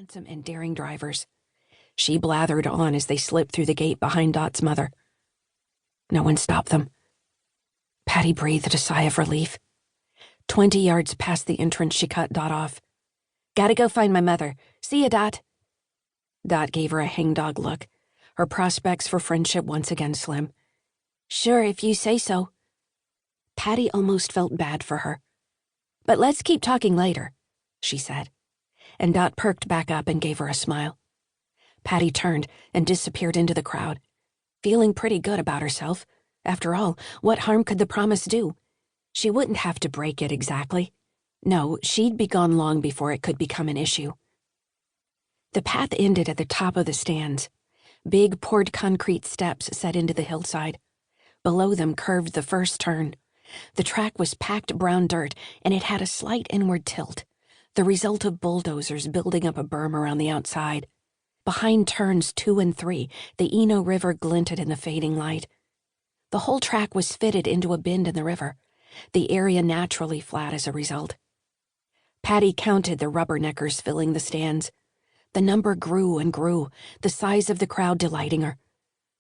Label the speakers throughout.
Speaker 1: handsome and daring drivers. She blathered on as they slipped through the gate behind Dot's mother. No one stopped them. Patty breathed a sigh of relief. 20 yards past the entrance, she cut Dot off. "Gotta go find my mother. See ya, Dot." Dot gave her a hangdog look, her prospects for friendship once again slim. "Sure, if you say so." Patty almost felt bad for her. "But let's keep talking later," she said, and Dot perked back up and gave her a smile. Patty turned and disappeared into the crowd, feeling pretty good about herself. After all, what harm could the promise do? She wouldn't have to break it exactly. No, she'd be gone long before it could become an issue. The path ended at the top of the stands. Big poured concrete steps set into the hillside. Below them curved the first turn. The track was packed brown dirt, and it had a slight inward tilt, the result of bulldozers building up a berm around the outside. Behind turns 2 and 3, the Eno River glinted in the fading light. The whole track was fitted into a bend in the river, the area naturally flat as a result. Patty counted the rubberneckers filling the stands. The number grew and grew, the size of the crowd delighting her.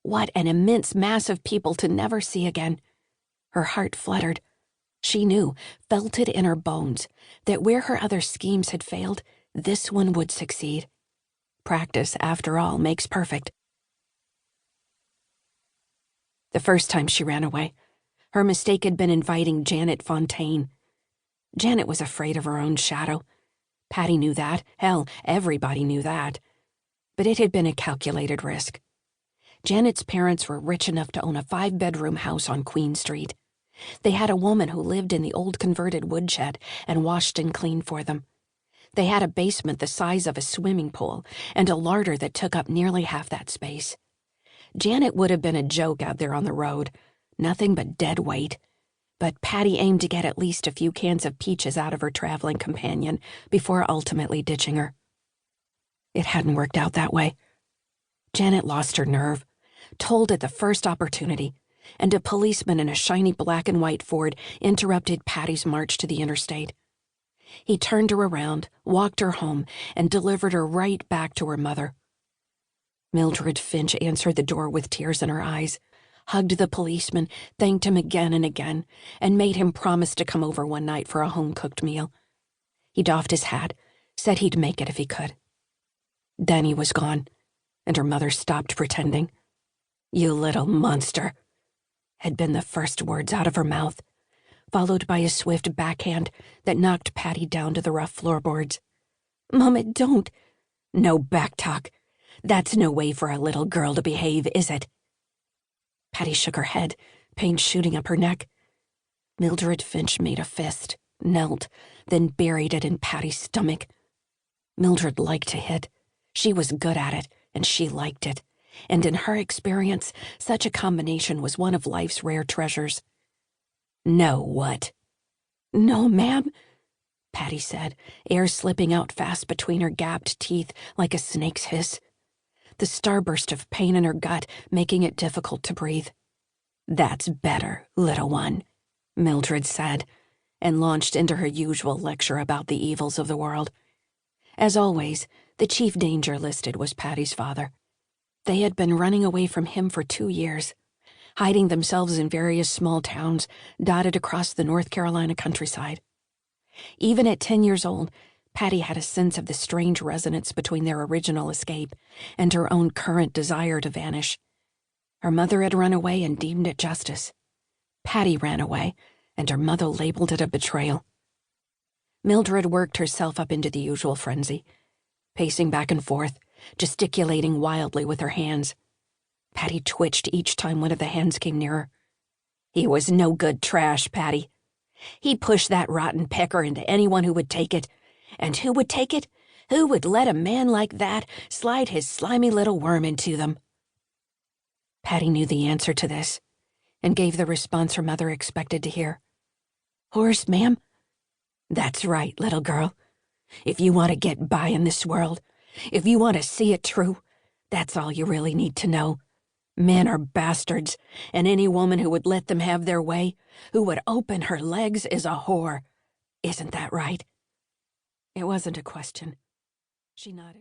Speaker 1: What an immense mass of people to never see again. Her heart fluttered. She knew, felt it in her bones, that where her other schemes had failed, this one would succeed. Practice, after all, makes perfect. The first time she ran away, her mistake had been inviting Janet Fontaine. Janet was afraid of her own shadow. Patty knew that. Hell, everybody knew that. But it had been a calculated risk. Janet's parents were rich enough to own a 5-bedroom house on Queen Street. They had a woman who lived in the old converted woodshed and washed and cleaned for them. They had a basement the size of a swimming pool and a larder that took up nearly half that space. Janet would have been a joke out there on the road, nothing but dead weight. But Patty aimed to get at least a few cans of peaches out of her traveling companion before ultimately ditching her. It hadn't worked out that way. Janet lost her nerve, told at the first opportunity, and a policeman in a shiny black and white Ford interrupted Patty's march to the interstate. He turned her around, walked her home, and delivered her right back to her mother. Mildred Finch answered the door with tears in her eyes, hugged the policeman, thanked him again and again, and made him promise to come over one night for a home-cooked meal. He doffed his hat, said he'd make it if he could. Then he was gone, and her mother stopped pretending. "You little monster," had been the first words out of her mouth, followed by a swift backhand that knocked Patty down to the rough floorboards. "Mama, don't." "No backtalk. That's no way for a little girl to behave, is it?" Patty shook her head, pain shooting up her neck. Mildred Finch made a fist, knelt, then buried it in Patty's stomach. Mildred liked to hit. She was good at it, and she liked it. And in her experience, such a combination was one of life's rare treasures. "No, what?" "No, ma'am," Patty said, air slipping out fast between her gapped teeth like a snake's hiss. The starburst of pain in her gut making it difficult to breathe. "That's better, little one," Mildred said, and launched into her usual lecture about the evils of the world. As always, the chief danger listed was Patty's father. They had been running away from him for 2 years, hiding themselves in various small towns dotted across the North Carolina countryside. Even at 10 years old, Patty had a sense of the strange resonance between their original escape and her own current desire to vanish. Her mother had run away and deemed it justice. Patty ran away, and her mother labeled it a betrayal. Mildred worked herself up into the usual frenzy, pacing back and forth, gesticulating wildly with her hands. Patty twitched each time one of the hands came nearer. "He was no good trash, Patty. He'd push that rotten pecker into anyone who would take it. And who would take it? Who would let a man like that slide his slimy little worm into them?" Patty knew the answer to this, and gave the response her mother expected to hear. "Horse, ma'am?" "That's right, little girl. If you want to get by in this world, if you want to see it true, that's all you really need to know. Men are bastards, and any woman who would let them have their way, who would open her legs, is a whore. Isn't that right?" It wasn't a question. She nodded.